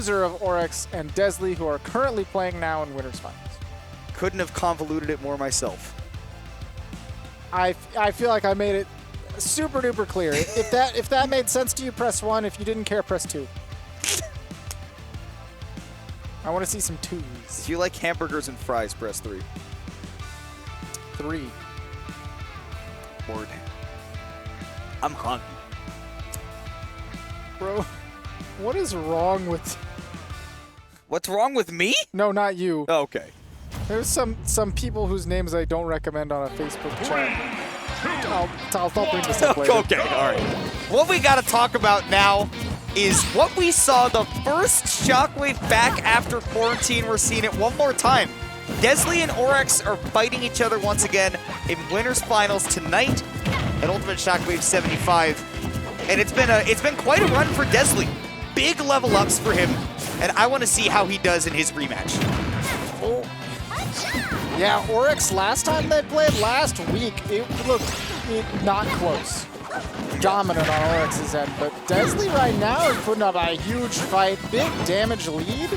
loser of Orex and Dezly, who are currently playing now in Winners Finals. Couldn't have convoluted it more myself. I feel like I made it super duper clear. If that made sense to you, press 1. If you didn't care, press 2. I want to see some 2s. If you like hamburgers and fries, press 3. 3. Word. I'm hungry. Bro, what is wrong with... What's wrong with me? No, not you. Oh, okay. There's some people whose names I don't recommend on a Facebook chat. I'll bring this up later. Okay, all right. What we got to talk about now is what we saw the first Shockwave back after quarantine. We're seeing it one more time. Dezly and Orex are fighting each other once again in Winners Finals tonight at Ultimate Shockwave 75. And it's been quite a run for Dezly. Big level ups for him, and I want to see how he does in his rematch. Oh. Yeah, Orex last time they played last week, it looked not close. Dominant on Orex's end, but Dezly right now is putting up a huge fight, big damage lead,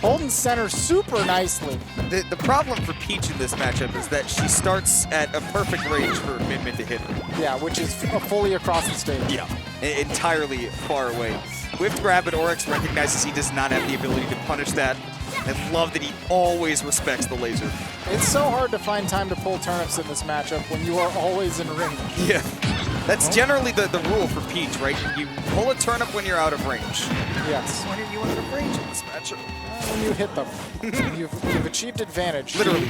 holding center super nicely. The problem for Peach in this matchup is that she starts at a perfect range for Min to hit her. Yeah, which is fully across the stage. Yeah, entirely far away. Whiff grab, but Orex recognizes he does not have the ability to punish that. I love that he always respects the laser. It's so hard to find time to pull turnips in this matchup when you are always in range. Yeah, that's generally the rule for Peach, right? You pull a turnip when you're out of range. Yes. When are you out of range in this matchup? When you hit them. you've achieved advantage. Literally.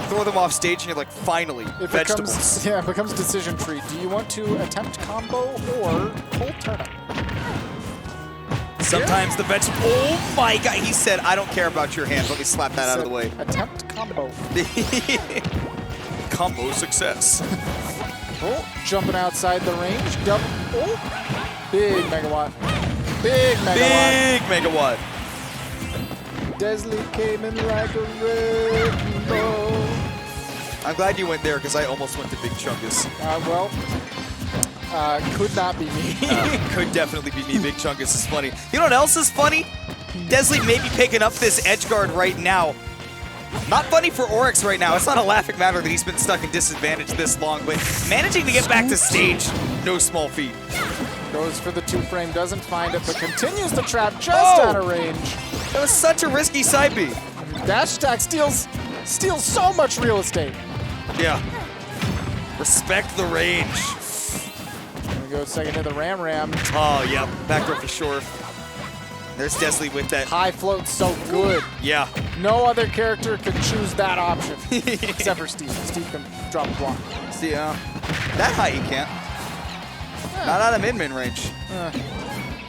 Throw them off stage and you're like, finally, vegetables. It becomes decision tree. Do you want to attempt combo or pull turnip? Sometimes the vegetable. Oh my god, he said, I don't care about your hand. Let me slap that out of the way. Attempt combo. Combo success. Oh, jumping outside the range. Oh, big megawatt. Big megawatt. Big megawatt. Dezly came in like a rainbow. I'm glad you went there because I almost went to Big Chungus. Could not be me. Could definitely be me. Big Chungus is funny. You know what else is funny? Dezly may be picking up this edge guard right now. Not funny for Orex right now. It's not a laughing matter that he's been stuck in disadvantage this long, but managing to get back to stage, no small feat. Goes for the 2-frame, doesn't find it, but continues to trap just out of range. That was such a risky side B. Dash attack steals so much real estate. Yeah. Respect the range. Gonna go second to the Ram. Oh, yeah. Back throw for sure. There's Dezly with that. High float, so good. Yeah. No other character can choose that option, except for Steve. Steve can drop a block. See, that high he can't. Not out of min range.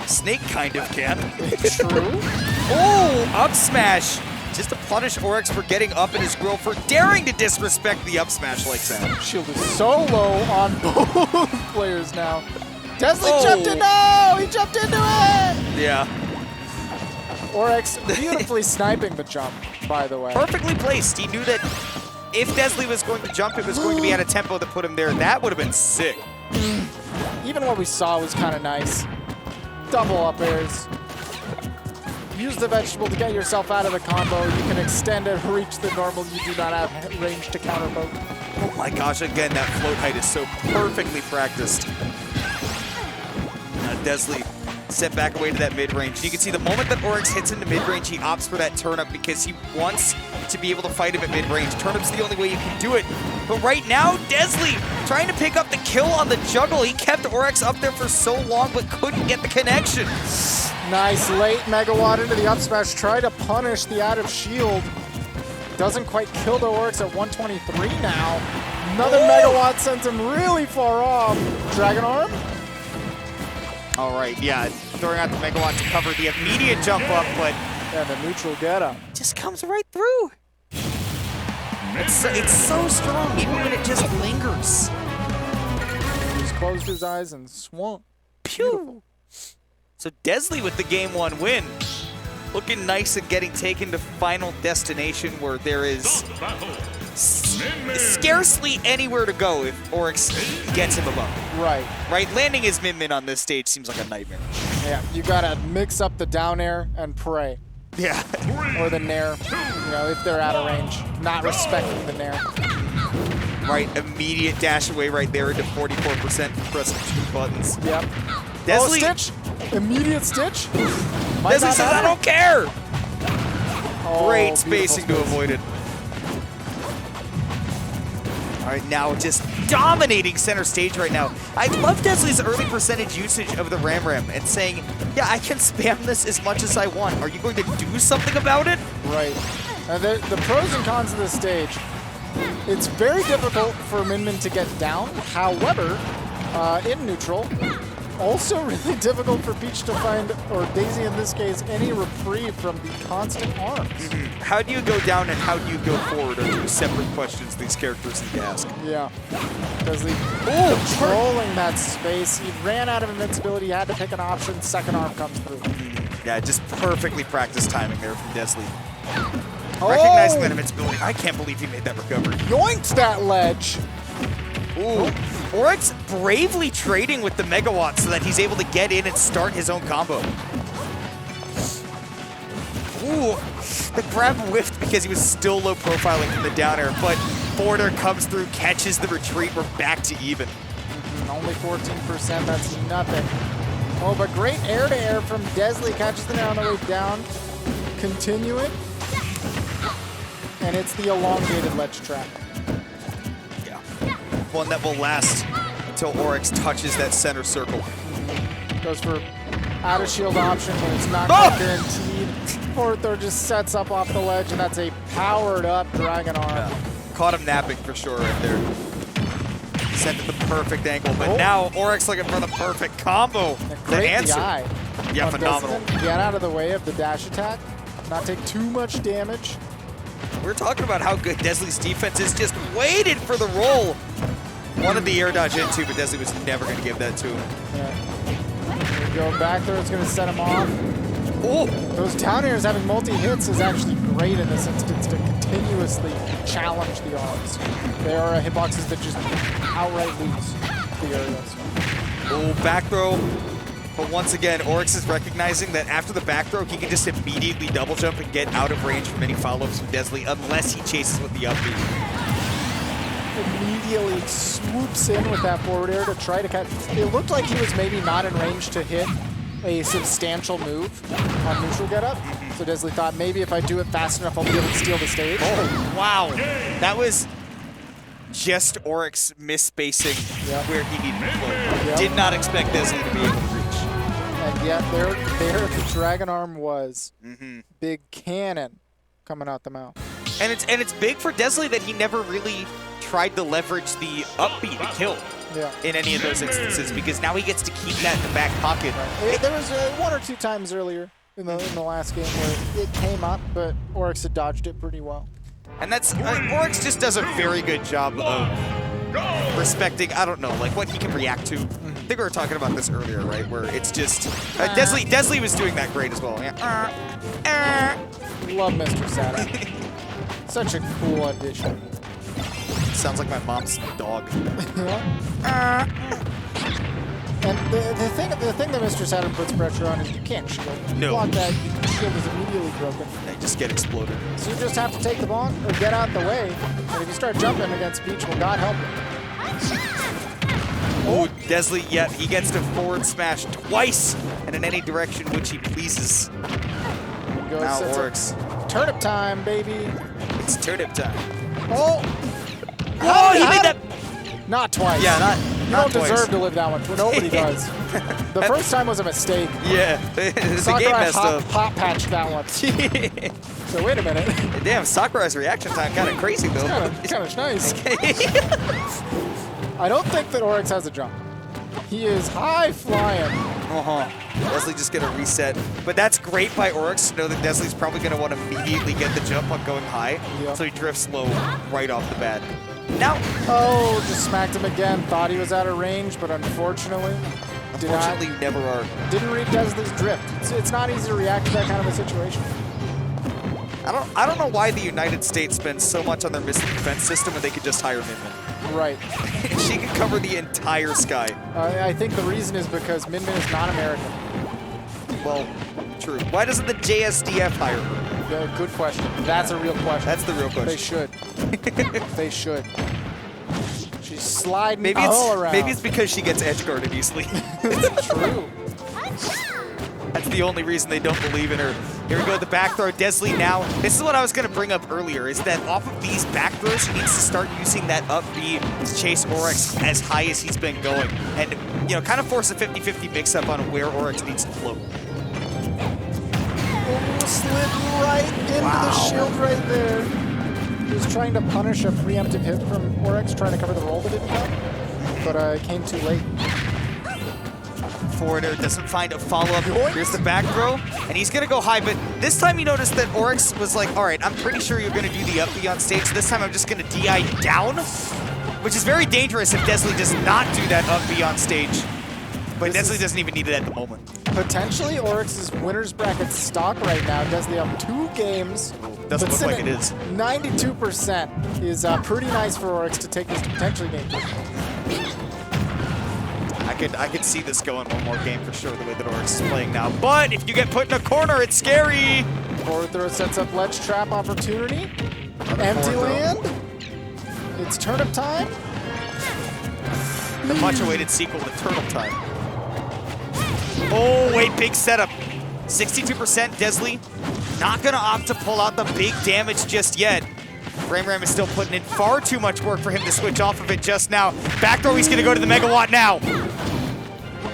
Snake kind of can. True. Oh, up smash. Just to punish Orex for getting up in his grill, for daring to disrespect the up smash like that. Shield is so low on both players now. Dezly jumped in. No, he jumped into it. Yeah. Orex beautifully sniping the jump, by the way. Perfectly placed. He knew that if Dezly was going to jump, it was going to be at a tempo that put him there. That would have been sick. Even what we saw was kind of nice. Double up airs. Use the vegetable to get yourself out of the combo. You can extend and reach the normal. You do not have range to counter both. Oh my gosh, again, that float height is so perfectly practiced. Dezly set back away to that mid-range. You can see the moment that Orex hits into mid-range, he opts for that turnip because he wants to be able to fight him at mid-range. Turnip's the only way you can do it. But right now, Dezly trying to pick up the kill on the juggle. He kept Orex up there for so long, but couldn't get the connection. Nice late megawatt into the up smash. Try to punish the out of shield. Doesn't quite kill the Orex at 123 now. Another megawatt sends him really far off. Dragon Arm? All right, yeah, throwing out the megawatt to cover the immediate jump up, but and the neutral get up. Just comes right through. It's so strong, even when it just lingers. He's closed his eyes and swung. Pew! So Dezly with the Game 1 win. Looking nice and getting taken to Final Destination where there is scarcely anywhere to go if Orex gets him above. Right. Right, landing his Min on this stage seems like a nightmare. Yeah, you gotta mix up the down air and pray. Yeah. Or the nair, you know, if they're out of range. Not respecting the nair. Right, immediate dash away right there into 44%, pressing 2 buttons. Yep. Dezly, oh, stitch! Immediate stitch? Dezly says, I don't care! Oh, great spacing to avoid it. All right, now just dominating center stage right now. I love Dezly's early percentage usage of the Ram and saying, yeah, I can spam this as much as I want. Are you going to do something about it? Right. The pros and cons of this stage, it's very difficult for Min to get down. However, in neutral, also really difficult for Peach to find, or Daisy in this case, any reprieve from the constant arms. How do you go down and how do you go forward are 2 separate questions these characters need to ask. Yeah. Dezly controlling that space. He ran out of invincibility, he had to pick an option, second arm comes through. Yeah, just perfectly practiced timing there from Dezly. Recognizing that invincibility. I can't believe he made that recovery. Yoinked that ledge. Ooh. Orex bravely trading with the megawatt so that he's able to get in and start his own combo. Ooh, the grab whiffed because he was still low profiling from the down air, but Border comes through, catches the retreat, we're back to even. Only 14%, that's nothing. Oh, but great air-to-air from Dezly, catches the nair on the way down. Continuing. And it's the elongated ledge trap. Yeah. One that will last until Orex touches that center circle. Goes for out of shield option when it's not guaranteed. Forthor just sets up off the ledge, and that's a powered up Dragon Arm. Yeah. Caught him napping for sure right there. Sent at the perfect angle, but now Orex looking for the perfect combo. The answer. DI. Yeah, phenomenal. Get out of the way of the dash attack, not take too much damage. We're talking about how good Dezly's defense is, just waited for the roll. Wanted the air dodge into, but Dezly was never going to give that to him. Yeah. Go back there, it's going to set him off. Oh! Those down airs having multi-hits is actually great in this instance to continuously challenge the arms. There are hitboxes that just outright lose the areas. Oh, back throw. But once again, Orex is recognizing that after the back throw, he can just immediately double jump and get out of range from any follow-ups from Dezly unless he chases with the upbeat. Immediately swoops in with that forward air to try to catch. It looked like he was maybe not in range to hit a substantial move on neutral getup. So Dezly thought maybe if I do it fast enough, I'll be able to steal the stage. Oh, wow. That was just Orex misspacing where he needed to float. Did not expect Dezly to be able to reach. And yet there the Dragon Arm was. Big cannon coming out the mouth. And it's big for Dezly that he never really tried to leverage the upbeat to kill in any of those instances, because now he gets to keep that in the back pocket. Right. There was 1 or 2 times earlier in the last game where it came up, but Orex had dodged it pretty well. And that's Orex just does a very good job of respecting, I don't know, like what he can react to. I think we were talking about this earlier, right? Where it's just Dezly was doing that great as well. Yeah. Love Mr. Saturn. Such a cool addition. Sounds like my mom's dog. And the thing that Mr. Saturn puts pressure on is you can't shield. No. Block that, your shield is immediately broken. They just get exploded. So you just have to take the bomb or get out the way. And if you start jumping against Peach, well, God help you. Oh, Dezly, he gets to forward smash twice and in any direction which he pleases. Now Orex. Turnip time, baby. It's turnip time. Oh! Oh, he made that. Not twice. Yeah, you not don't twice. deserve to live that one. Nobody does. The first time was a mistake. Yeah, the game Sakurai messed up. hot patched that one. So wait a minute. Damn, Sakurai's reaction time kind of crazy though. Kind of nice. I don't think that Orex has a jump. He is high flying. Dezly just gonna reset, but that's great by Orex to know that Dezly's probably gonna want to immediately get the jump on going high, so he drifts low right off the bat. Now, just smacked him again. Thought he was out of range, but unfortunately, you never are. Didn't read Dezly's drift. It's not easy to react to that kind of a situation. I don't know why the United States spends so much on their missile defense system when they could just hire Min. Right. She can cover the entire sky. I think the reason is because Min is not American. Well, true. Why doesn't the JSDF hire her? Yeah, good question. That's a real question. That's the real question. They should. They should. She's sliding Maybe all around. Maybe it's because she gets edge guarded easily. True. That's the only reason they don't believe in her. Here we go with the back throw. Dezly now. This is what I was going to bring up earlier, is that off of these back throws, he needs to start using that up B to chase Orex as high as he's been going. And, you know, kind of force a 50-50 mix-up on where Orex needs to float. Slid right into the shield right there. He was trying to punish a preemptive hit from Orex, trying to cover the roll that didn't come, but it came too late. Forwarder doesn't find a follow-up. Here's the back throw, and he's going to go high, but this time you notice that Orex was like, all right, I'm pretty sure you're going to do the up B on stage, so this time I'm just going to DI down, which is very dangerous if Dezly does not do that up B on stage. But Dezly doesn't even need it at the moment. Potentially Orex's winner's bracket stock right now. Dezly up 2 games. Doesn't look like it is. 92% is pretty nice for Orex to take this to potentially game 2. I could see this going one more game for sure, the way that Orex is playing now. But if you get put in a corner, it's scary. Forward throw sets up ledge trap opportunity. Empty land. It's turnip time. The much-awaited sequel to Turtle Time. Oh, wait, big setup. 62% Dezly. Not going to opt to pull out the big damage just yet. Ram is still putting in far too much work for him to switch off of it just now. Back throw, he's going to go to the Megawatt now.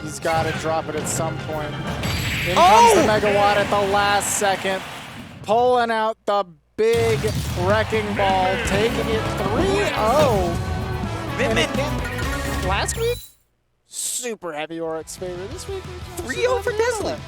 He's got to drop it at some point. In comes the Megawatt at the last second. Pulling out the big wrecking ball, taking it 3-0. Last week, super heavy Orex favor. This week, 3-0 for Dezly.